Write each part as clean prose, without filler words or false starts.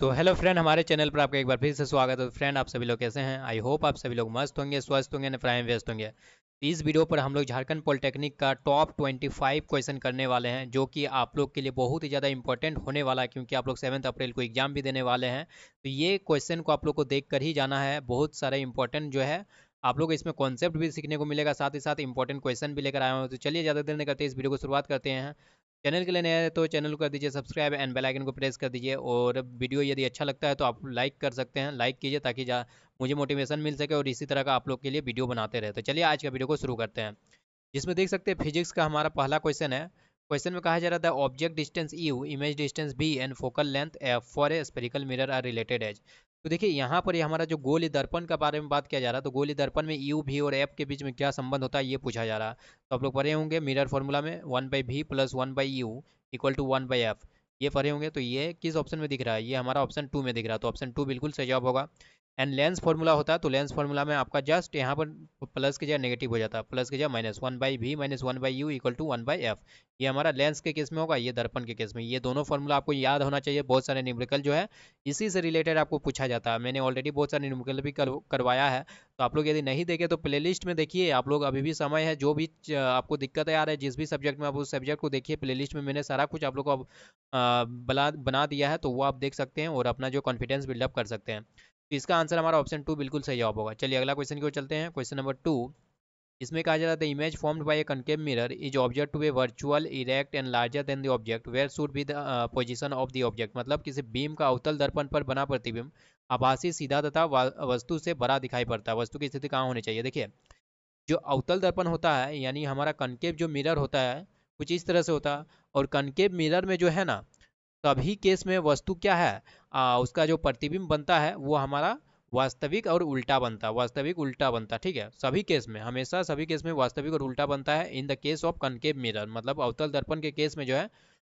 तो hello friend, हमारे channel पर आपका एक बार फिर से स्वागत है। फ्रेंड, आप सभी लोग कैसे हैं? आई होप आप सभी लोग मस्त होंगे, स्वस्थ होंगे, प्राइम व्यस्त होंगे। इस वीडियो पर हम लोग झारखंड पॉलिटेक्निक का टॉप 25 क्वेश्चन करने वाले हैं, जो कि आप लोग के लिए बहुत ही ज़्यादा इंपॉर्टेंट होने वाला है, क्योंकि आप लोग 7 अप्रैल को एग्जाम भी देने वाले हैं। तो ये क्वेश्चन को आप लोग को देख कर ही जाना है। बहुत सारे इंपॉर्टेंट जो है आप लोग इसमें कॉन्सेप्ट भी सीखने को मिलेगा, साथ ही साथ इंपॉर्टेंट क्वेश्चन भी लेकर आए हैं। तो चलिए ज़्यादा देर नहीं करते, इस वीडियो को शुरुआत करते हैं। चैनल के लिए नया है तो चैनल को कर दीजिए सब्सक्राइब एंड बेल आइकन को प्रेस कर दीजिए। और वीडियो यदि अच्छा लगता है तो आप लाइक कर सकते हैं, लाइक कीजिए ताकि मुझे मोटिवेशन मिल सके और इसी तरह का आप लोग के लिए वीडियो बनाते रहे। तो चलिए आज का वीडियो को शुरू करते हैं, जिसमें देख सकते हैं फिजिक्स का हमारा पहला क्वेश्चन है। क्वेश्चन में कहा जा रहा था object distance U, image distance B and focal length F for a spherical mirror are related as. तो देखिए यहाँ पर ये हमारा जो गोली दर्पण का बारे में बात किया जा रहा है, तो गोली दर्पण में यू भी और एफ के बीच में क्या संबंध होता है ये पूछा जा रहा है। तो आप लोग पढ़े होंगे मिरर फॉर्मूला में 1/v plus 1/u equal to 1/f, ये पढ़े होंगे। तो ये किस ऑप्शन में दिख रहा है? ये हमारा ऑप्शन 2 में दिख रहा है, तो ऑप्शन 2 बिल्कुल सही जवाब होगा। एंड लेंस फार्मूला होता है, तो लेंस फार्मूला में आपका जस्ट यहाँ पर प्लस की जगह नेगेटिव हो जाता है, प्लस की जगह minus 1/v minus 1/u equal to 1/f। ये हमारा लेंस के केस में होगा, ये दर्पण के केस में। ये दोनों फार्मूला आपको याद होना चाहिए। बहुत सारे न्यूमेरिकल जो है इसी से रिलेटेड आपको पूछा जाता है। मैंने ऑलरेडी बहुत सारे न्यूमेरिकल भी करवाया है, तो आप लोग यदि नहीं देखे तो प्लेलिस्ट में देखिए। आप लोग अभी भी समय है, जो भी आपको दिक्कत आ रहा है जिस भी सब्जेक्ट में, आप उस सब्जेक्ट को देखिए। प्लेलिस्ट में मैंने सारा कुछ आप लोग को बना दिया है, तो वो आप देख सकते हैं और अपना जो कॉन्फिडेंस बिल्डअप कर सकते हैं। तो इसका आंसर हमारा ऑप्शन 2 बिल्कुल सही जवाब होगा। चलिए अगला क्वेश्चन की ओर चलते हैं। क्वेश्चन नंबर 2, इसमें कहा जा रहा था image formed by a concave mirror is object to be virtual erect and larger than the object, where should be the position of the object. मतलब किसी बीम का अवतल दर्पण पर बना प्रतिबिंब आभासी, सीधा तथा वस्तु से बड़ा दिखाई पड़ता है। वस्तु की स्थिति कहाँ होनी चाहिए? देखिए, जो अवतल दर्पण होता है यानी हमारा कनकेव जो मिरर होता है, कुछ इस तरह से होता है। और कनकेव मिरर में जो है ना, सभी केस में वस्तु क्या है, उसका जो प्रतिबिंब बनता है वो हमारा वास्तविक और उल्टा बनता है। वास्तविक उल्टा बनता है, ठीक है। सभी केस में, हमेशा सभी केस में वास्तविक और उल्टा बनता है in the case of concave mirror. मतलब अवतल दर्पण के केस में जो है,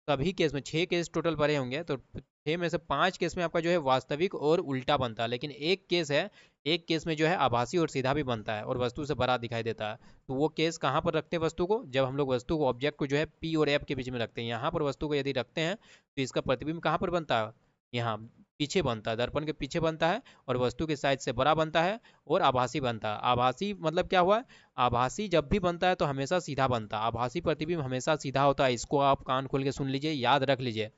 सभी केस में 6 केस टोटल भरे होंगे, तो 6 में से 5 केस में आपका जो है वास्तविक और उल्टा बनता है। लेकिन एक केस है, एक केस में जो है आभासी और सीधा भी बनता है और वस्तु से बड़ा दिखाई देता है। तो वो केस कहाँ पर रखते हैं वस्तु को? जब हम लोग वस्तु को, ऑब्जेक्ट को जो है पी और एफ के बीच में रखते हैं। यहाँ पर वस्तु को यदि रखते हैं तो इसका प्रतिबिंब कहाँ पर बनता है? यहाँ पीछे बनता है, दर्पण के पीछे बनता है और वस्तु के साइज से बड़ा बनता है और आभासी बनता है। आभासी मतलब क्या हुआ? आभासी जब भी बनता है तो हमेशा सीधा बनता है। आभासी प्रतिबिंब हमेशा सीधा होता है। इसको आप कान खोल के सुन लीजिए, याद रख लीजिए।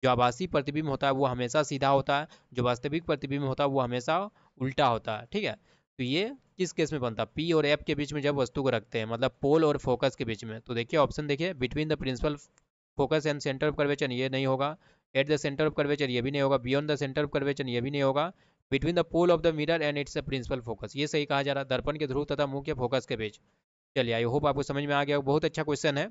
जो आभासी प्रतिबिंब होता है वो हमेशा सीधा होता है, जो वास्तविक प्रतिबिंब होता है वो हमेशा उल्टा होता है, ठीक है। तो ये किस केस में बनता है? पी और एफ के बीच में जब वस्तु को रखते हैं, मतलब पोल और फोकस के बीच में। तो देखिए ऑप्शन देखिए, between the principal focus and centre of curvature ये नहीं होगा, at the centre of curvature ये भी नहीं होगा, beyond the centre of curvature ये भी नहीं होगा, between the pole of the mirror and its principal focus ये सही कहा जा रहा है, दर्पण के ध्रुव तथा मुख्य फोकस के बीच। चलिए, आई होप आपको समझ में आ गया। बहुत अच्छा क्वेश्चन है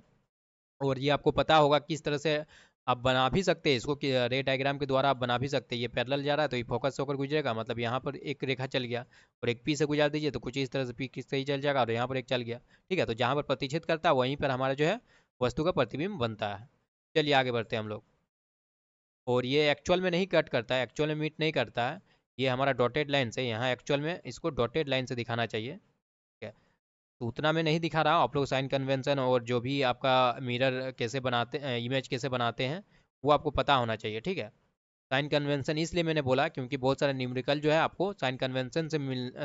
और ये आपको पता होगा किस तरह से आप बना भी सकते हैं इसको, कि रे डायग्राम के द्वारा आप बना भी सकते हैं। ये पैरेलल जा रहा है तो ये फोकस होकर गुजरेगा, मतलब यहाँ पर एक रेखा चल गया और एक पी से गुजार दीजिए तो कुछ इस तरह से पी किस सही चल जाएगा और यहाँ पर एक चल गया, ठीक है। तो जहाँ पर प्रतिच्छेद करता है वहीं पर हमारा जो है वस्तु का प्रतिबिंब बनता है। चलिए आगे बढ़ते हैं हम लोग। और ये एक्चुअल में नहीं कट करता है, एक्चुअल में मीट नहीं करता है। ये हमारा डॉटेड लाइन से, यहाँ एक्चुअल में इसको डॉटेड लाइन से दिखाना चाहिए, ठीक है। तो उतना मैं नहीं दिखा रहा हूँ। आप लोग साइन कन्वेंशन और जो भी आपका मिरर कैसे बनाते हैं, इमेज कैसे बनाते हैं, वो आपको पता होना चाहिए, ठीक है। साइन कन्वेंशन इसलिए मैंने बोला क्योंकि बहुत सारे न्यूमेरिकल जो है आपको साइन कन्वेंशन से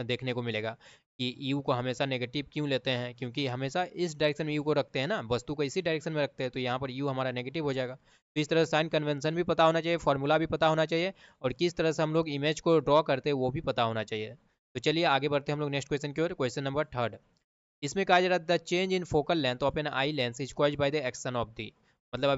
देखने को मिलेगा कि यू को हमेशा नेगेटिव क्यों लेते हैं, क्योंकि हमेशा इस डायरेक्शन में यू को रखते हैं ना, वस्तु को इसी डायरेक्शन में रखते हैं, तो यहाँ पर यू हमारा नेगेटिव हो जाएगा। तो इस तरह साइन कन्वेंशन भी पता होना चाहिए, फॉर्मूला भी पता होना चाहिए और किस तरह से हम लोग इमेज को ड्रॉ करते हैं वो भी पता होना चाहिए। तो चलिए आगे बढ़ते हैं हम लोग नेक्स्ट क्वेश्चन की ओर। क्वेश्चन नंबर 3, इसमें कहा जा रहा है the change in focal length of an eye lens is caused by the action of the. मतलब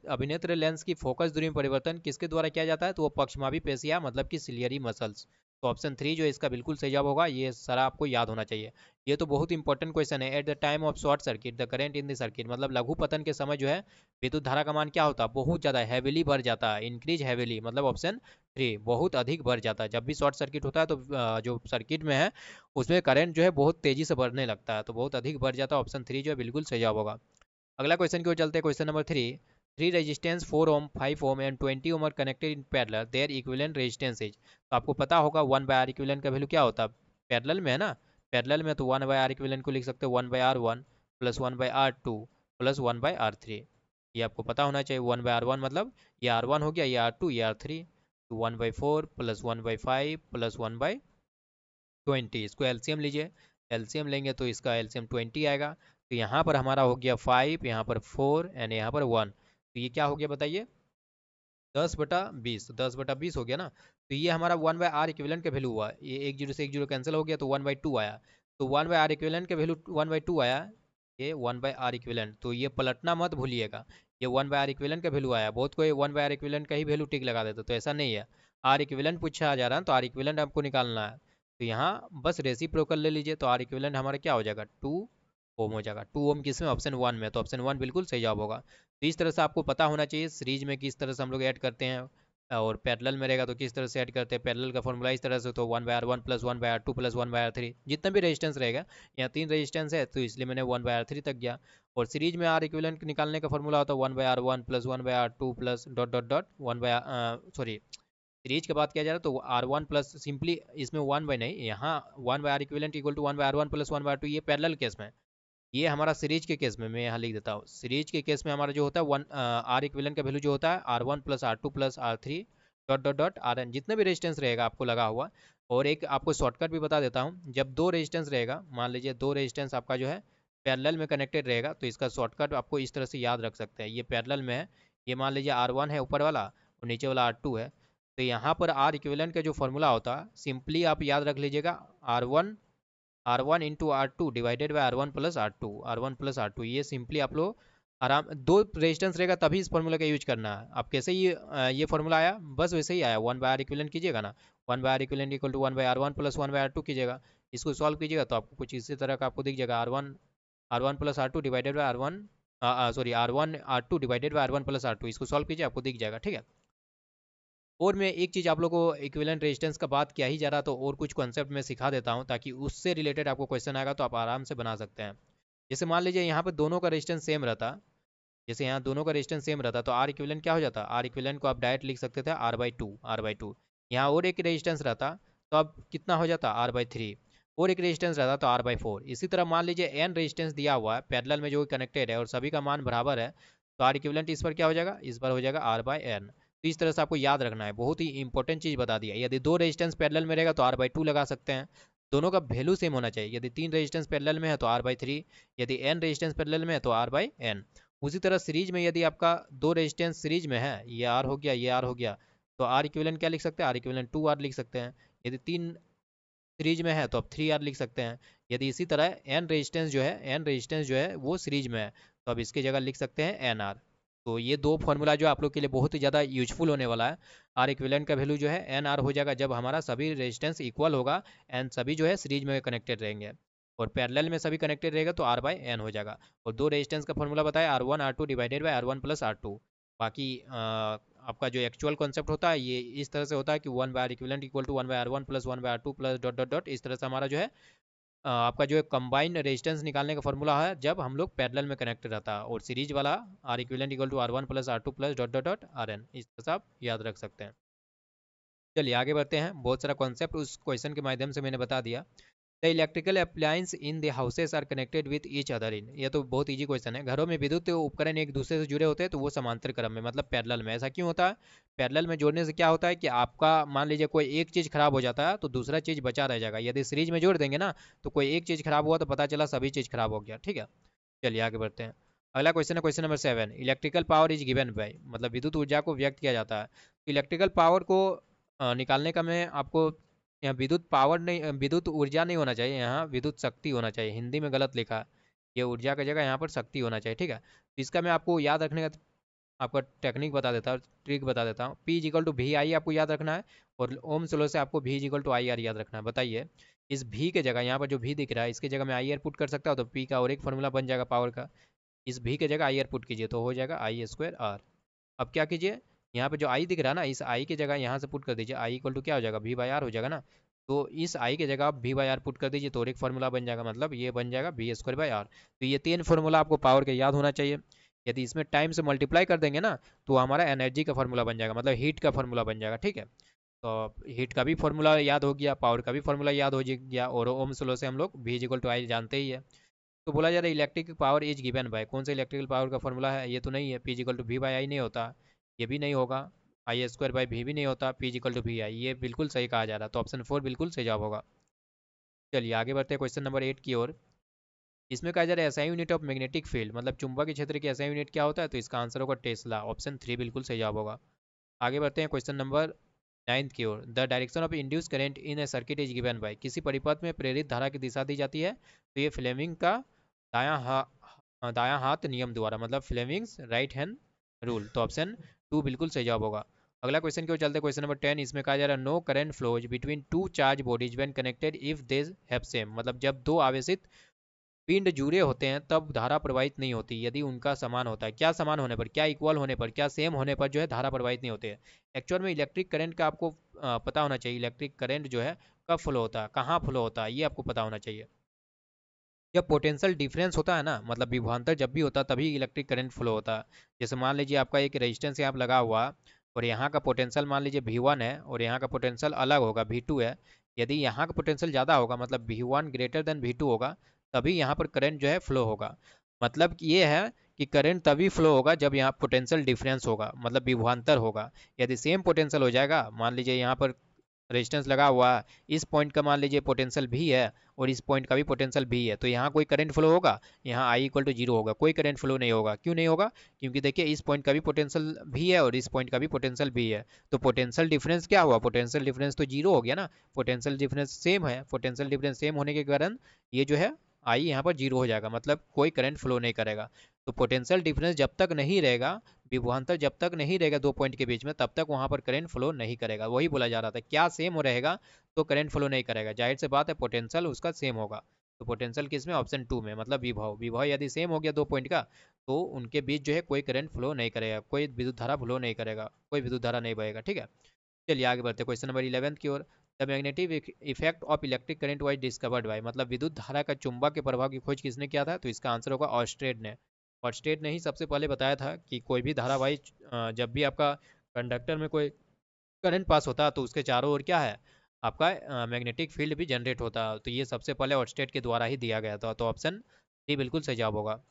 अभिनेत्र लेंस की फोकस दूरी में परिवर्तन किसके द्वारा किया जाता है? तो वो पक्षमावी पेशियां, मतलब कि सिलियरी मसल्स। तो ऑप्शन 3 जो इसका बिल्कुल सही जवाब होगा। ये सारा आपको याद होना चाहिए। ये तो बहुत इंपॉर्टेंट क्वेश्चन है। At the time of short circuit the current in the circuit, मतलब लघु पतन के समय जो है विद्युत धारा का मान क्या होता है? बहुत ज़्यादा हैविली बढ़ जाता है, इंक्रीज हैविली, मतलब ऑप्शन 3 बहुत अधिक बढ़ जाता है। जब भी शॉर्ट सर्किट होता है तो जो सर्किट में है उसमें करंट जो है बहुत तेजी से बढ़ने लगता है, तो बहुत अधिक बढ़ जाता है। ऑप्शन 3 जो है बिल्कुल सही जवाब होगा। अगला क्वेश्चन की ओर चलते हैं। Question number 3, three resistance 4 ohm, 5 ohm and 20 ohm are connected in parallel, their equivalent resistance is. तो आपको पता होगा 1/r इक्विवेलेंट का वैल्यू क्या होता है? पैरेलल में है ना, पैरेलल में तो 1/r इक्विवेलेंट को लिख सकते हो 1/r1 plus 1/r2 plus 1/r3। ये आपको पता होना चाहिए। 1/r1 मतलब ये r1 हो गया, ये r2, ये r3। तो 1/4 प्लस 1/5 प्लस 1/20, इसको एलसीएम लीजिए। एलसीएम लेंगे तो इसका एलसीएम 20 आएगा। तो यहाँ पर हमारा हो गया 5, यहाँ पर 4 एंड यहाँ पर 1। तो ये क्या हो गया बताइए, 10/20। 10/20 हो गया ना। तो ये हमारा 1/r इक्विवेलेंट का वैल्यू हुआ। ये 1 0 से 1 0 कैंसिल हो गया तो 1/2 आया। तो 1/r इक्विवेलेंट का वैल्यू 1/2 आया। ये 1/r इक्विवेलेंट, तो ये पलटना मत भूलिएगा। ये 1/r इक्विवेलेंट का वैल्यू आया। बहुत कोई 1/r इक्विवेलेंट का ही वैल्यू टिक लगा देता, तो ऐसा नहीं है। आर इक्विवेलेंट पूछा जा रहा है तो आर इक्विवेलेंट आपको निकालना है। तो यहाँ बस रेसिप्रोकल ले लीजिए, तो आर इक्विवेलेंट हमारा क्या हो जाएगा, 2 ओम हो जाएगा। 2 ओम किस में, ऑप्शन 1 में, तो ऑप्शन 1 बिल्कुल सही जवाब होगा। तो इस तरह से आपको पता होना चाहिए सीरीज में किस तरह से हम लोग ऐड करते हैं, और पैरेलल में रहेगा तो किस तरह से ऐड करते हैं। पैरेलल का फॉर्मूला इस तरह से, तो 1/r1 plus 1/r2 plus 1/r3, जितना भी रेजिस्टेंस रहेगा। यहाँ 3 रेजिस्टेंस है तो इसलिए मैंने 1/r3 तक गया। और सीरीज में आर इक्विवेलेंट निकालने का फॉर्मूला होता है 1/r1 plus 1/r2 plus dot dot dot 1/, series की बात किया जा रहा है तो R1 प्लस सिंपली इसमें 1/, नहीं, यहाँ 1/r equivalent equal to 1/r1 plus 1/r2, ये पैरेलल केस में। ये हमारा सीरीज के केस में मैं यहाँ लिख देता हूँ। सीरीज के केस में हमारा जो होता है आर इक्विवेलेंट का वैल्यू जो होता है R1 plus R2 plus R3 dot dot dot Rn, जितने भी रेजिस्टेंस रहेगा आपको लगा हुआ। और एक आपको शॉर्टकट भी बता देता हूँ, जब 2 रेजिस्टेंस रहेगा, मान लीजिए 2 रेजिस्टेंस आपका जो है पैरेलल में कनेक्टेड रहेगा, तो इसका शॉर्टकट आपको इस तरह से याद रख सकते हैं। ये पैरेलल में है, ये मान लीजिए R1 है ऊपर वाला और नीचे वाला R2 है। तो यहाँ पर आर इक्विवेलेंट का जो फॉर्मूला होता है सिंपली आप याद रख लीजिएगा, R1 into R2 divided by R1 plus R2, ये सिंपली आप लोग आराम, 2 रेजिस्टेंस रहेगा तभी इस फॉर्मूला का यूज करना है। आप कैसे ये फॉर्मूला आया, बस वैसे ही आया, 1/r इक्विवेलेंट कीजिएगा ना, 1/r equivalent equal to 1/r1 plus 1/r2 कीजिएगा। इसको सॉल्व कीजिएगा तो आपको कुछ इसी तरह का आपको दिख जाएगा, R1 plus R2 divided by R1, sorry R1 R2 divided by R1 plus R2, इसको सॉल्व कीजिए आपको दिख जाएगा, ठीक है। और मैं एक चीज़ आप लोगों को इक्विवेलेंट रेजिस्टेंस का बात किया ही जा रहा, तो और कुछ कॉन्सेप्ट मैं सिखा देता हूँ ताकि उससे रिलेटेड आपको क्वेश्चन आएगा तो आप आराम से बना सकते हैं। जैसे मान लीजिए यहाँ पर दोनों का रेजिस्टेंस सेम रहता, जैसे यहाँ दोनों का रेजिस्टेंस सेम रहता तो आर इक्विवेलेंट क्या हो जाता, आर इक्विवेलेंट को आप डायरेक्ट लिख सकते थे R/2। यहाँ और एक रेजिस्टेंस रहता तो अब कितना हो जाता R/3, और एक रेजिस्टेंस रहता तो R/4। इसी तरह मान लीजिए n रेजिस्टेंस दिया हुआ है पैरेलल में जो कनेक्टेड है और सभी का मान बराबर है, तो आर इक्विवेलेंट इस पर क्या हो जाएगा, इस पर हो जाएगा R/n। तो इस तरह से आपको याद रखना है, बहुत ही इंपॉर्टेंट चीज़ बता दिया। यदि 2 रेजिस्टेंस पैरेलल में रहेगा तो R/2 लगा सकते हैं, दोनों का वैल्यू सेम होना चाहिए। यदि 3 रेजिस्टेंस पैरेलल में है तो R/3, यदि n रेजिस्टेंस पैरेलल में है तो R/n। उसी तरह सीरीज में यदि आपका 2 रेजिस्टेंस सीरीज में है, ये R हो गया, ये R हो गया, तो आर इक्विवेलेंट क्या लिख सकते हैं, आर इक्विवेलेंट 2R लिख सकते हैं। यदि 3 सीरीज में है तो आप 3R लिख सकते हैं। यदि इसी तरह n रेजिस्टेंस जो है वो सीरीज में है, तो अब इसकी जगह लिख सकते हैं NR। तो ये 2 फॉर्मूला जो आप लोग के लिए बहुत ही ज़्यादा यूजफुल होने वाला है। आर इक्विवेलेंट का वैल्यू जो है NR हो जाएगा जब हमारा सभी रेजिस्टेंस इक्वल होगा एंड सभी जो है सीरीज में कनेक्टेड रहेंगे, और पैरेलल में सभी कनेक्टेड रहेगा तो R/n हो जाएगा। और 2 रेजिस्टेंस का फॉर्मूला बताया R1 R2 divided by R1 plus R2। बाकी आपका जो एक्चुअल कॉन्सेप्ट होता है ये इस तरह से होता है कि 1/r equivalent equal to 1/r1 plus 1/r2 plus dot dot dot, इस तरह से हमारा जो है आपका जो है कंबाइंड रेजिस्टेंस निकालने का फॉर्मूला है जब हम लोग पैरेलल में कनेक्ट रहता है, और सीरीज वाला R equivalent equal to R1 plus R2 plus dot dot dot Rn, इस तरह से आप याद रख सकते हैं। चलिए आगे बढ़ते हैं। बहुत सारा कॉन्सेप्ट उस क्वेश्चन के माध्यम से मैंने बता दिया। The electrical appliance in the houses are connected with each other in, ये तो बहुत इजी क्वेश्चन है। घरों में विद्युत उपकरण एक दूसरे से जुड़े होते हैं तो वो समांतर क्रम में, मतलब पैरेलल में। ऐसा क्यों होता है, पैरेलल में जोड़ने से क्या होता है कि आपका मान लीजिए कोई एक चीज़ खराब हो जाता है तो दूसरा चीज़ बचा रह जाएगा। यदि सीरीज में जोड़ देंगे ना तो कोई एक चीज़ खराब हुआ तो पता चला सभी चीज़ खराब हो गया, ठीक है। चलिए आगे बढ़ते हैं। अगला क्वेश्चन है question number 7, electrical power is given bye, मतलब विद्युत ऊर्जा को व्यक्त किया जाता है। तो इलेक्ट्रिकल पावर को निकालने का मैं आपको, यहाँ विद्युत पावर नहीं, विद्युत ऊर्जा नहीं होना चाहिए, यहाँ विद्युत शक्ति होना चाहिए, हिंदी में गलत लिखा है। ये ऊर्जा की जगह यहाँ पर शक्ति होना चाहिए, ठीक है। तो इसका मैं आपको याद रखने का आपका टेक्निक बता देता हूँ, ट्रिक बता देता हूँ। P इक्वल टू वी आई आपको याद रखना है, और ओम्स लॉ से आपको V equal to I R याद रखना है। बताइए इस V के जगह, यहाँ पर जो V दिख रहा है इसके जगह मैं आई आर पुट कर सकता हूँ, तो P का और एक फॉर्मूला बन जाएगा पावर का। इस V के जगह आई आर पुट कीजिए तो हो जाएगा I² R। अब क्या कीजिए, यहाँ पे जो आई दिख रहा है ना, इस आई की जगह यहाँ से पुट कर दीजिए, आई इक्वल टू क्या हो जाएगा, V/R हो जाएगा ना। तो इस आई की जगह आप V/R पुट कर दीजिए तो और एक फार्मूला बन जाएगा, मतलब ये बन जाएगा V²/R। तो ये 3 फार्मूला आपको पावर के याद होना चाहिए। यदि इसमें टाइम से मल्टीप्लाई कर देंगे ना तो हमारा एनर्जी का फार्मूला बन जाएगा, मतलब हीट का फार्मूला बन जाएगा, ठीक है। तो हीट का भी फार्मूला याद हो गया, पावर का भी फार्मूला याद हो गया, और ओम्स लॉ से हम लोग V=I जानते ही है। तो बोला जा रहा है electric power is given bye, कौन सा इलेक्ट्रिकल पावर का फॉर्मूला है, ये तो नहीं है। P = V/I नहीं होता, ये भी नहीं होगा, I² भी नहीं होता, P=VI, ये बिल्कुल सही कहा जा रहा है, तो ऑप्शन 4 बिल्कुल सही जवाब होगा। चलिए आगे बढ़ते हैं क्वेश्चन नंबर 8 की ओर। इसमें कहा जा रहा है SI unit of magnetic field, मतलब चुंबकीय क्षेत्र की एसआई यूनिट क्या होता है, तो इसका आंसर होगा टेस्ला, ऑप्शन 3 बिल्कुल सही जवाब होगा। आगे बढ़ते हैं क्वेश्चन नंबर 9 की ओर। The direction of induced current in a circuit is given by, किसी परिपथ में प्रेरित धारा की दिशा दी जाती है, तो ये फ्लेमिंग का दायां हाथ नियम द्वारा, मतलब फ्लेमिंग्स राइट हैंड रूल, तो ऑप्शन 2 बिल्कुल सही जवाब होगा। अगला क्वेश्चन की ओर चलते हैं, क्वेश्चन नंबर 10। इसमें कहा जा रहा है no current flows between two charge bodies when connected if they have same, मतलब जब दो आवेशित पिंड जुड़े होते हैं तब धारा प्रवाहित नहीं होती, यदि उनका समान होता है, क्या समान होने पर, क्या इक्वल होने पर, क्या सेम होने पर जो है धारा प्रवाहित नहीं होती है। एक्चुअल में इलेक्ट्रिक करंट का आपको पता होना चाहिए, इलेक्ट्रिक करंट जो है कब फ्लो होता है, कहाँ फ्लो होता है, ये आपको पता होना चाहिए। जब पोटेंशियल डिफरेंस होता है ना, मतलब विभवांतर जब भी होता है तभी इलेक्ट्रिक करंट फ्लो होता है। जैसे मान लीजिए आपका एक रेजिस्टेंस यहाँ लगा हुआ, और यहाँ का पोटेंशियल मान लीजिए V1 है, और यहाँ का पोटेंशियल अलग होगा V2 है। यदि यहाँ का पोटेंशियल ज़्यादा होगा, मतलब V1 ग्रेटर देन V2 होगा, तभी यहाँ पर करंट जो है फ्लो होगा। मतलब कि ये है कि करंट तभी फ्लो होगा जब यहाँ पोटेंशियल डिफरेंस होगा, मतलब विभवांतर होगा। यदि सेम पोटेंशियल हो जाएगा, मान लीजिए यहाँ पर रेजिस्टेंस लगा हुआ है, इस पॉइंट का मान लीजिए पोटेंशियल भी है, और इस पॉइंट का भी पोटेंशियल भी है, तो यहाँ कोई करंट फ्लो होगा, यहाँ I=0 होगा, कोई करंट फ्लो नहीं होगा। क्यों नहीं होगा? क्योंकि देखिए इस पॉइंट का भी पोटेंशियल भी है और इस पॉइंट का भी पोटेंशियल भी है, तो पोटेंशियल डिफरेंस क्या हुआ, पोटेंशियल डिफरेंस तो जीरो हो गया ना। पोटेंशियल डिफरेंस सेम है, पोटेंशियल डिफरेंस सेम होने के कारण ये जो है आई यहाँ पर जीरो हो जाएगा, मतलब कोई करंट फ्लो नहीं करेगा। तो पोटेंशियल डिफरेंस जब तक नहीं रहेगा, विभवांतर जब तक नहीं रहेगा दो पॉइंट के बीच में, तब तक वहां पर करंट फ्लो नहीं करेगा। वही बोला जा रहा था, क्या सेम हो रहेगा तो करंट फ्लो नहीं करेगा, जाहिर से बात है पोटेंशियल उसका सेम होगा। तो पोटेंशियल किस में, ऑप्शन 2 में, मतलब विभव, विभव यदि सेम हो गया दो पॉइंट का, तो उनके बीच जो है कोई करंट फ्लो नहीं करेगा, कोई विद्युत धारा फ्लो नहीं करेगा, कोई विद्युत धारा नहीं बहेगा, ठीक है। चलिए आगे बढ़ते हैं क्वेश्चन नंबर 11 की ओर। The magnetic effect of electric current was discovered by, मतलब विद्युत धारा का चुंबक के प्रभाव की खोज किसने किया था, तो इसका आंसर होगा ऑर्स्टेड ने। ऑर्स्टेड ने ही सबसे पहले बताया था कि कोई भी धारावाही जब भी आपका कंडक्टर में कोई करंट पास होता है तो उसके चारों ओर क्या है, आपका मैग्नेटिक फील्ड भी जनरेट होता है, तो ये सबसे पहले ऑर्स्टेड के द्वारा ही दिया गया था, तो ऑप्शन डी बिल्कुल सही जवाब होगा।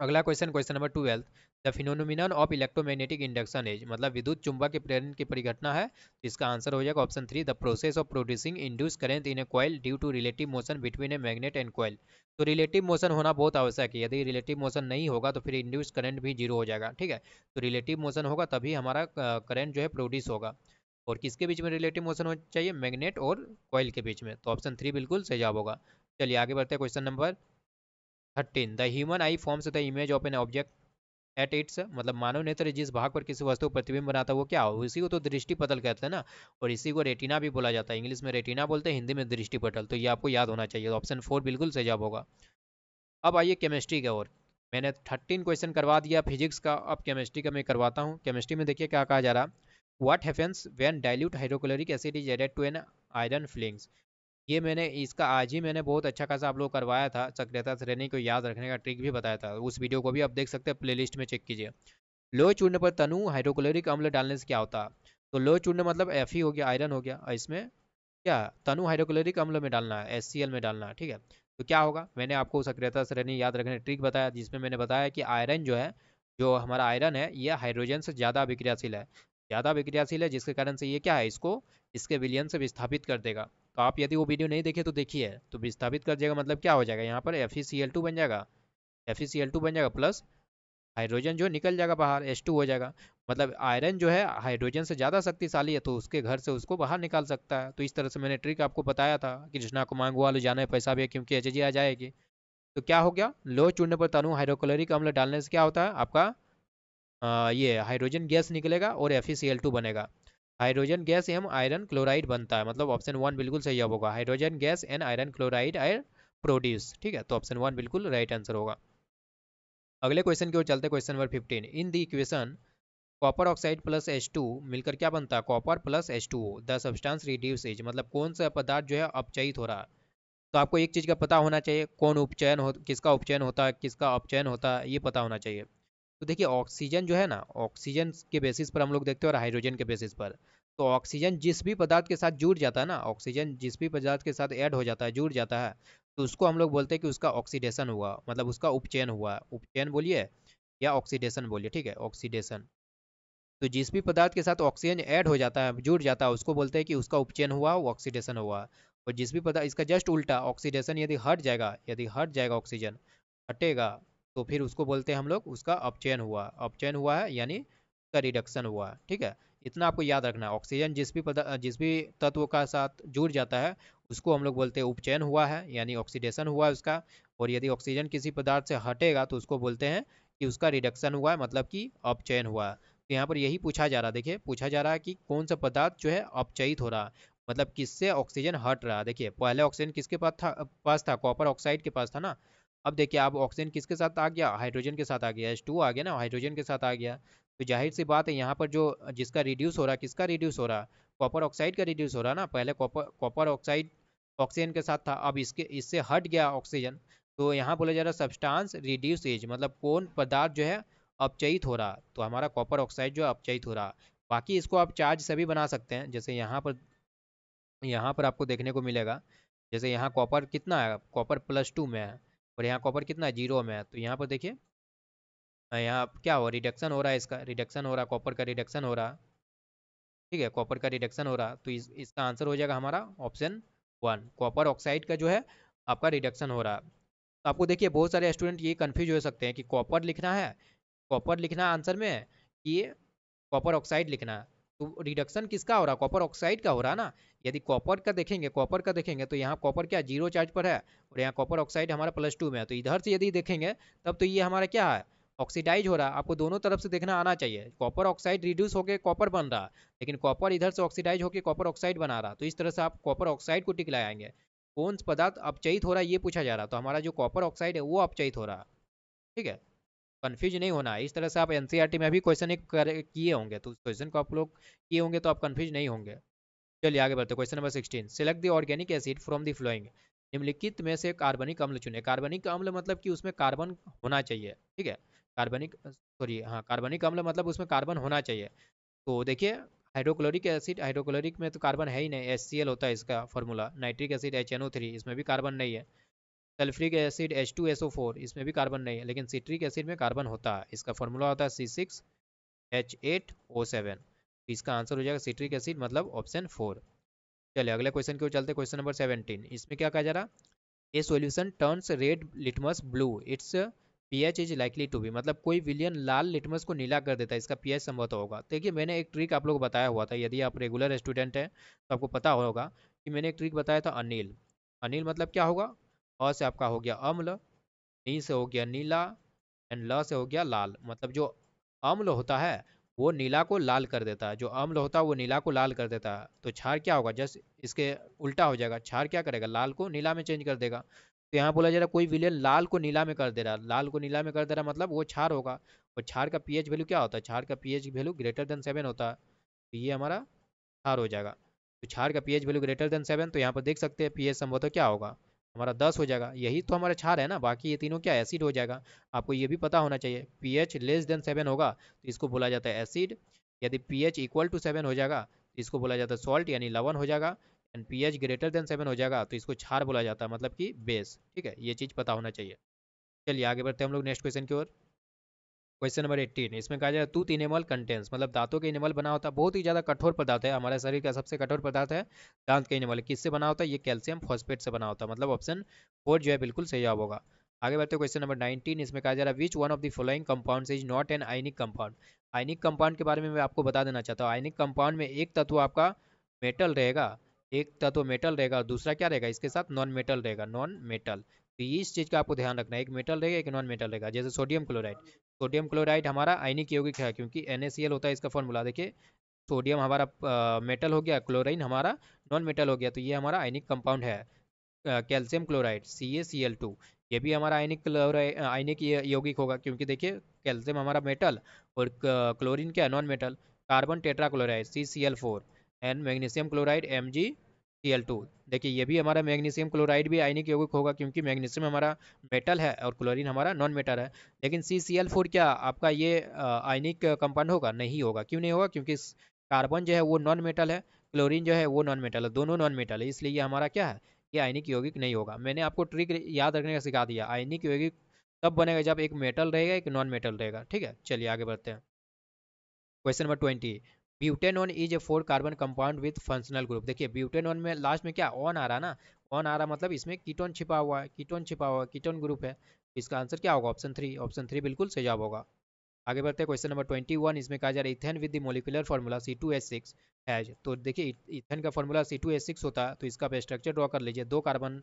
अगला question, question number 12। The phenomenon of electromagnetic induction is, मतलब विद्युत चुंबक के प्रेरण की परिघटना है, तो इसका आंसर हो जाएगा option 3, the process of producing induce current in a coil due to relative motion between a magnet and coil. तो रिलेटिव मोशन होना बहुत आवश्यक है, यदि रिलेटिव मोशन नहीं होगा तो फिर इंड्यूस करंट भी जीरो हो जाएगा, ठीक है। तो रिलेटिव मोशन होगा तभी हमारा करंट जो है प्रोड्यूस होगा। और किसके बीच में रिलेटिव मोशन होना चाहिए, मैग्नेट और कॉइल के बीच में, तो ऑप्शन 3 बिल्कुल सही जवाब होगा। चलिए आगे बढ़ते हैं question number 13। The human I forms the image of an object at its, मतलब मानव नेत्र जिस भाग पर किसी वस्तु प्रतिबिंब बनाता है वो क्या हो, इसी को तो दृष्टि पटल कहते हैं ना, और इसी को रेटिना भी बोला जाता है, इंग्लिश में रेटिना बोलते हैं, हिंदी में दृष्टि पटल, तो ये आपको याद होना चाहिए, ऑप्शन 4 बिल्कुल सही जवाब होगा। अब आइए केमिस्ट्री की ओर। मैंने 13 क्वेश्चन करवा दिया फिजिक्स का, अब केमिस्ट्री का मैं करवाता हूँ। केमिस्ट्री में देखिए क्या कहा जा रहा, what happens when dilute hydrochloric acid is added to an iron filings. ये मैंने इसका आज ही मैंने बहुत अच्छा खासा आप लोग करवाया था, सक्रियता श्रेणी को याद रखने का ट्रिक भी बताया था, उस वीडियो को भी आप देख सकते हैं, प्लेलिस्ट में चेक कीजिए। लोह चूर्ण पर तनु हाइड्रोक्लोरिक अम्ल डालने से क्या होता है, तो लोह चूर्ण मतलब Fe हो गया, आयरन हो गया, और इसमें क्या तनु हाइड्रोक्लोरिक अम्ल में डालना है, HCl में डालना है, ठीक है। तो क्या होगा, मैंने आपको सक्रियता श्रेणी याद रखने ट्रिक बताया, जिसमें मैंने बताया कि आयरन जो है, जो हमारा आयरन है, यह हाइड्रोजन से ज़्यादा अभिक्रियाशील है, ज़्यादा अभिक्रियाशील है, जिसके कारण से ये क्या है, इसको इसके विलयन से विस्थापित कर देगा। तो आप यदि वो वीडियो नहीं देखे तो देखिए, तो विस्थापित कर देगा मतलब क्या हो जाएगा, यहाँ पर FeCl2 बन जाएगा, FeCl2 बन जाएगा, प्लस हाइड्रोजन जो निकल जाएगा बाहर, H2 हो जाएगा। मतलब आयरन जो है हाइड्रोजन से ज़्यादा शक्तिशाली है, तो उसके घर से उसको बाहर निकाल सकता है। तो इस तरह से मैंने ट्रिक आपको बताया था, कृष्णा को मांगो वाले जाने पैसा भी है क्योंकि एच आ जाएगी। तो क्या हो गया, लो चूर्ण पर तनु हाइड्रोक्लोरिक अम्ल डालने से क्या होता है आपका, ये हाइड्रोजन गैस निकलेगा और FeCl2 बनेगा। हाइड्रोजन गैस एवं आयरन क्लोराइड बनता है, मतलब ऑप्शन 1 बिल्कुल सही जवाब होगा, hydrogen gas and iron chloride are produce, ठीक है, तो ऑप्शन 1 बिल्कुल राइट आंसर होगा। अगले क्वेश्चन की ओर चलते, question number 15। In the equation copper oxide plus H2 मिलकर क्या बनता है, copper plus H2O the substance reduce is, मतलब कौन सा पदार्थ जो है अपचयित हो रहा है। तो आपको एक चीज़ का पता होना चाहिए, कौन उपचयन हो, किसका उपचयन होता है, किसका अपचयन होता है, ये पता होना चाहिए। तो देखिए ऑक्सीजन जो है ना, ऑक्सीजन के बेसिस पर हम लोग देखते हैं और हाइड्रोजन के बेसिस पर। तो ऑक्सीजन जिस भी पदार्थ के साथ जुड़ जाता है ना, ऑक्सीजन जिस भी पदार्थ के साथ ऐड हो जाता है, जुड़ जाता है, तो उसको हम लोग बोलते हैं कि उसका ऑक्सीडेशन हुआ, मतलब उसका उपचयन हुआ। उपचयन बोलिए या ऑक्सीडेशन बोलिए, ठीक है, ऑक्सीडेशन। तो जिस भी पदार्थ के साथ ऑक्सीजन ऐड हो जाता है, जुड़ जाता है, उसको बोलते हैं कि उसका उपचयन हुआ, वो ऑक्सीडेशन हुआ। और जिस भी पदार्थ, इसका जस्ट उल्टा, ऑक्सीडेशन यदि हट जाएगा ऑक्सीजन, हटेगा, तो फिर उसको बोलते हैं हम लोग उसका अपचयन हुआ है यानी उसका रिडक्शन हुआ है। ठीक है, इतना आपको याद रखना है। ऑक्सीजन जिस भी तत्व का साथ जुड़ जाता है उसको हम लोग बोलते हैं उपचयन हुआ है यानी ऑक्सीडेशन हुआ है उसका। और यदि ऑक्सीजन किसी पदार्थ से हटेगा तो उसको बोलते हैं कि उसका रिडक्शन हुआ है, मतलब कि अपचयन हुआ है। तो यहाँ पर यही पूछा जा रहा है, देखिए पूछा जा रहा है कि कौन सा पदार्थ जो है अपचयित हो रहा है, मतलब किससे ऑक्सीजन हट रहा है। देखिए पहले ऑक्सीजन किसके पास था, कॉपर ऑक्साइड के पास था ना। अब देखिए अब ऑक्सीजन किसके साथ आ गया, हाइड्रोजन के साथ आ गया, H2 आ गया ना, हाइड्रोजन के साथ आ गया। तो जाहिर सी बात है यहाँ पर जो जिसका रिड्यूस हो रहा है, किसका रिड्यूस हो रहा है, कॉपर ऑक्साइड का रिड्यूस हो रहा है ना। पहले कॉपर ऑक्साइड ऑक्सीजन के साथ था, अब इससे हट गया ऑक्सीजन। तो यहाँ बोला जा रहा है सब्सटेंस रिड्यूस एज, मतलब कौन पदार्थ जो है अपचयित हो रहा। तो हमारा कॉपर ऑक्साइड जो है अपचयित हो रहा। बाकी इसको आप चार्ज से भी बना सकते हैं, जैसे यहाँ पर आपको देखने को मिलेगा, जैसे यहाँ कॉपर कितना है, कॉपर +2 में है, और यहाँ कॉपर कितना है, 0 में है। तो यहाँ पर देखिए यहाँ क्या हो, रिडक्शन हो रहा है, इसका रिडक्शन हो रहा है, कॉपर का रिडक्शन हो रहा है। ठीक है, कॉपर का रिडक्शन हो रहा, तो इसका आंसर हो जाएगा हमारा ऑप्शन 1, कॉपर ऑक्साइड का जो है आपका रिडक्शन हो रहा। तो आपको देखिए बहुत सारे स्टूडेंट ये कंफ्यूज हो सकते हैं कि कॉपर लिखना है, कॉपर लिखना है आंसर में, कि कॉपर ऑक्साइड लिखना है। तो रिडक्शन किसका हो रहा, कॉपर ऑक्साइड का हो रहा ना। यदि कॉपर का देखेंगे तो यहाँ कॉपर क्या 0 चार्ज पर है, और यहाँ कॉपर ऑक्साइड हमारा +2 में है। तो इधर से यदि देखेंगे तब तो ये हमारा क्या है, ऑक्सीडाइज हो रहा है। आपको दोनों तरफ से देखना आना चाहिए, कॉपर ऑक्साइड रिड्यूस होकर कॉपर बन रहा, लेकिन कॉपर इधर से ऑक्सीडाइज होकर कॉपर ऑक्साइड बना रहा। तो इस तरह से आप कॉपर ऑक्साइड को टिक लगाएंगे। कौन सा पदार्थ अपचयित हो रहा है ये पूछा जा रहा, तो हमारा जो कॉपर ऑक्साइड है वो अपचयित हो रहा। ठीक है, कंफ्यूज नहीं होना है। इस तरह से आप एनसीईआरटी में भी क्वेश्चन एक किए होंगे, तो उस क्वेश्चन को आप लोग किए होंगे तो आप कंफ्यूज नहीं होंगे। चलिए आगे बढ़ते, question number 16, select the organic acid from the flowing, निम्नलिखित में से कार्बनिक अम्ल चुने। कार्बनिक अम्ल मतलब कि उसमें कार्बन होना चाहिए। ठीक है, कार्बनिक अम्ल मतलब उसमें कार्बन होना चाहिए। तो देखिए हाइड्रोक्लोरिक एसिड, हाइड्रोक्लोरिक में तो कार्बन है ही नहीं, HCl होता है इसका फॉर्मूला। नाइट्रिक एसिड HNO3, इसमें भी कार्बन नहीं है। सल्फ्रिक एसिड H2SO4, इसमें भी कार्बन नहीं है। लेकिन सिट्रिक एसिड में कार्बन होता है, इसका फॉर्मूला होता है C6H8O7। इसका आंसर हो जाएगा सिट्रिक एसिड, मतलब ऑप्शन 4। चलिए अगले क्वेश्चन की ओर चलते, क्वेश्चन नंबर 17। इसमें क्या कहा जा रहा, a solution turns red litmus blue, its pH is likely to be, मतलब कोई विलियन लाल लिटमस को नीला कर देता है, इसका पीएच संभवतः होगा। देखिए मैंने एक ट्रिक आप लोग को बताया हुआ था, यदि आप रेगुलर स्टूडेंट हैं तो आपको पता होगा कि मैंने एक ट्रिक बताया था, अनिल। अनिल मतलब क्या होगा, अ से आपका हो गया अम्ल, नी से हो गया नीला, एंड ल से हो गया लाल। मतलब जो अम्ल होता है वो नीला को लाल कर देता है, जो अम्ल होता है वो नीला को लाल कर देता है। तो क्षार क्या होगा, जस्ट इसके उल्टा हो जाएगा, क्षार क्या करेगा, लाल को नीला में चेंज कर देगा। तो यहाँ बोला जा रहा है कोई विलेन लाल को नीला में कर दे रहा, लाल को नीला में कर दे रहा, मतलब वो क्षार होगा। और क्षार का पीएच वैल्यू क्या होता है, क्षार का पीएच वैल्यू >7 होता है। तो ये हमारा क्षार हो जाएगा। तो क्षार का पीएच वैल्यू >7, तो यहाँ पर देख सकते हैं पीएच संभवतः क्या होगा, हमारा 10 हो जाएगा। यही तो हमारा क्षार है ना, बाकी ये तीनों क्या एसिड हो जाएगा। आपको ये भी पता होना चाहिए, पीएच <7 होगा तो इसको बोला जाता है एसिड। यदि पीएच = 7 हो जाएगा तो इसको बोला जाता है सॉल्ट यानी लवण हो जाएगा। एंड पीएच >7 हो जाएगा तो इसको क्षार बोला जाता है, मतलब कि बेस। ठीक है, ये चीज़ पता होना चाहिए। चलिए आगे बढ़ते हैं हम लोग नेक्स्ट क्वेश्चन की ओर। क्वेश्चन नंबर 18, इसमें कहा जाए टूथ इनेमल कंटेंट्स, मतलब दांतों के इनेमल बना होता है, बहुत ही ज़्यादा कठोर पदार्थ है, हमारे शरीर का सबसे कठोर पदार्थ है दांत का इनेमल। किससे बना होता है, ये कैल्शियम फॉस्फेट से बना होता है, मतलब ऑप्शन 4 जो है बिल्कुल सही जवाब होगा। आगे बढ़ते हैं क्वेश्चन नंबर 19, इसमें कहा जा रहा है which one of the following compounds is not an ionic compound. Ionic compound के बारे में मैं आपको बता देना चाहता हूँ। आयनिक कंपाउंड में एक तत्व आपका मेटल रहेगा, एक तत्व मेटल रहेगा और दूसरा क्या रहेगा, इसके साथ नॉन मेटल रहेगा, नॉन मेटल। तो इस चीज़ का आपको ध्यान रखना है, एक मेटल रहेगा एक नॉन मेटल रहेगा। जैसे सोडियम क्लोराइड, सोडियम क्लोराइड हमारा आयनिक यौगिक है, क्योंकि NaCl होता है इसका फॉर्मूला। देखिए सोडियम हमारा मेटल हो गया, क्लोरीन हमारा नॉन मेटल हो गया, तो ये हमारा आयनिक कंपाउंड है। कैल्शियम क्लोराइड CaCl2, ये भी हमारा आयनिक क्लोराइड आयनिक यौगिक होगा, क्योंकि देखिए कैल्शियम हमारा मेटल और क्लोरीन क्या non metal. Carbon tetrachloride CCl4 and magnesium chloride MgCl2, देखिए ये भी हमारा मैग्नीशियम क्लोराइड भी आयनिक यौगिक होगा, क्योंकि मैग्नीशियम हमारा मेटल है और क्लोरीन हमारा नॉन मेटल है। लेकिन CCl4 क्या आपका ये आयनिक कंपाउंड होगा, नहीं होगा। क्यों नहीं होगा, क्योंकि कार्बन जो है वो नॉन मेटल है, क्लोरीन जो है वो नॉन मेटल है, दोनों नॉन मेटल है, इसलिए ये हमारा क्या है, ये आयनिक यौगिक नहीं होगा। मैंने आपको ट्रिक याद रखने का सिखा दिया, आयनिक यौगिक तब बनेगा जब एक मेटल रहेगा एक नॉन मेटल रहेगा। ठीक है, चलिए आगे बढ़ते हैं। Question number 20, butanone is a 4 carbon compound with functional group. देखिए ब्यूटेनॉन में लास्ट में क्या ऑन आ रहा है ना, ऑन आ रहा मतलब इसमें कीटोन छिपा हुआ है, कीटोन छिपा हुआ है, कीटोन ग्रुप है। इसका आंसर क्या होगा? ऑप्शन 3, ऑप्शन 3 बिल्कुल सही जवाब होगा। आगे बढ़ते हैं क्वेश्चन नंबर 21, इसमें कहा जा रहा है ethane with the molecular formula C2H6 has. तो देखिए इथेन का फार्मूला C2H6 होता है, तो इसका स्ट्रक्चर ड्रॉ कर लीजिए, 2 कार्बन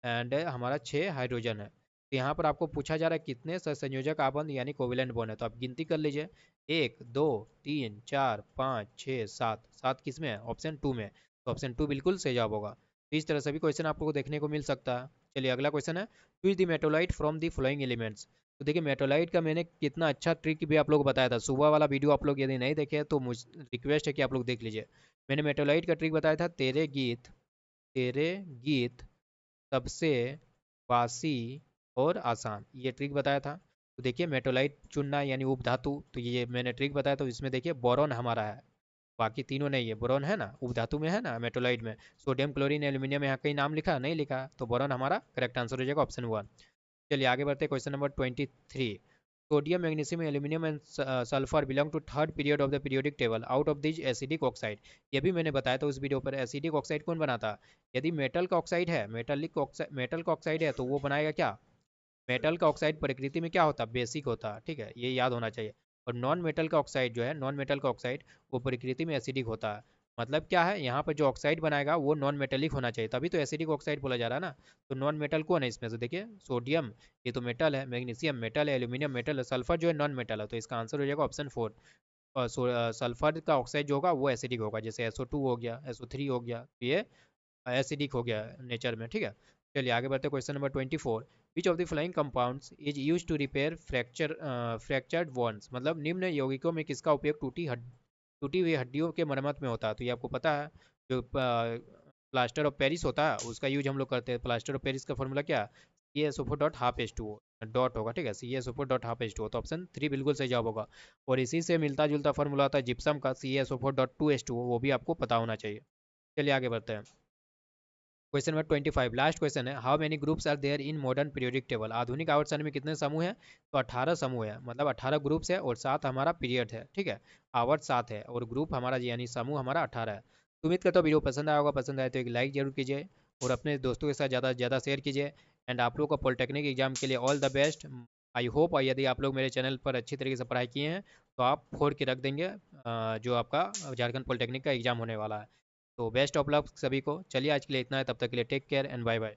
एंड हमारा 6 हाइड्रोजन है। तो यहाँ पर आपको पूछा जा रहा है कितने सहसंयोजक आबंध यानी कोवेलेंट बॉन्ड है, तो आप गिनती कर लीजिए, 1 2 3 4 5 6 7, 7 किस में है? ऑप्शन 2 में। तो ऑप्शन 2 बिल्कुल सही जवाब होगा। तो इस तरह से भी क्वेश्चन आपको देखने को मिल सकता है। चलिए अगला क्वेश्चन है, choose the मेटोलाइट from the flowing elements. तो देखिए मेटोलाइट का मैंने कितना अच्छा ट्रिक भी आप लोग को बताया था, सुबह वाला वीडियो आप लोग यदि नहीं देखे तो मुझ रिक्वेस्ट है कि आप लोग देख लीजिए। मैंने मेटोलाइट का ट्रिक बताया था, तेरे गीत सबसे वासी और आसान, ये ट्रिक बताया था। तो देखिए मेटोलाइट चुनना यानी उपधातु, तो ये मैंने ट्रिक बताया, तो इसमें देखिए बोरॉन हमारा है, बाकी तीनों नहीं है। बोरॉन है ना, उपधातु में है ना मेटोलाइट में। सोडियम क्लोरीन एल्यूमिनियम यहाँ कहीं नाम लिखा नहीं लिखा, तो बोरॉन हमारा करेक्ट आंसर हो जाएगा, ऑप्शन 1। चलिए आगे बढ़ते हैं question number 23, sodium magnesium aluminium and sulphur belong to third period of the periodic table out of this acidic oxide. ये भी मैंने बताया था उस वीडियो पर, एसिडिक ऑक्साइड कौन बनाता? यदि मेटल का ऑक्साइड है, मेटल का ऑक्साइड है तो वो बनाएगा क्या? मेटल का ऑक्साइड प्रकृति में क्या होता है? बेसिक होता है, ठीक है, ये याद होना चाहिए। और नॉन मेटल का ऑक्साइड जो है, नॉन मेटल का ऑक्साइड वो प्रकृति में एसिडिक होता है। मतलब क्या है, यहाँ पर जो ऑक्साइड बनाएगा वो नॉन मेटेलिक होना चाहिए, तभी तो एसिडिक ऑक्साइड बोला जा रहा है ना। तो नॉन मेटल कौन है इसमें से? देखिए सोडियम, ये तो मेटल है, मैग्नीशियम मेटल है, एल्यूमिनियम मेटल है, सल्फर जो है नॉन मेटल है, तो इसका आंसर हो जाएगा ऑप्शन 4। और सल्फर का ऑक्साइड जो होगा वो एसिडिक होगा, जैसे SO2 हो गया, SO3 हो गया, तो ये एसिडिक हो गया नेचर में, ठीक है। चलिए आगे बढ़ते हैं question number 24, which of the flowing compounds is use to repair fractured bones. मतलब निम्न यौगिकों में किसका उपयोग टूटी हुई हड्डियों के मरम्मत में होता है? तो ये आपको पता है, जो प्लास्टर ऑफ पेरिस होता है उसका यूज हम लोग करते हैं। प्लास्टर ऑफ पेरिस का फॉर्मूला क्या? CaSO4.12H2O डॉट होगा, ठीक है, CaSO4.12H2O, तो ऑप्शन 3 बिल्कुल सही जवाब होगा। और इसी से मिलता जुलता फॉर्मूला होता है जिप्सम का, CaSO4.2H2O, वो भी आपको पता होना चाहिए। चलिए आगे बढ़ते हैं क्वेश्चन नंबर 25, लास्ट क्वेश्चन है, how many groups are there in modern periodic table. आधुनिक आवर्त सारणी में कितने समूह हैं? तो 18 समूह है, मतलब 18 ग्रुप्स है और 7 हमारा पीरियड है, ठीक है। आवर्त 7 है और ग्रुप हमारा यानी समूह हमारा 18 है। तो उम्मीद करता हूँ वीडियो पसंद आया होगा, पसंद आए तो एक लाइक जरूर कीजिए और अपने दोस्तों के साथ ज़्यादा से ज़्यादा शेयर कीजिए। एंड आप लोग का पॉलिटेक्निक एग्जाम के लिए all the best. I hope यदि आप लोग मेरे चैनल पर अच्छी तरीके से पढ़ाई किए हैं तो आप फोड़ के रख देंगे जो आपका झारखंड पॉलिटेक्निक का एग्जाम होने वाला है। तो बेस्ट ऑफ लक सभी को। चलिए आज के लिए इतना है, तब तक के लिए take care and bye bye.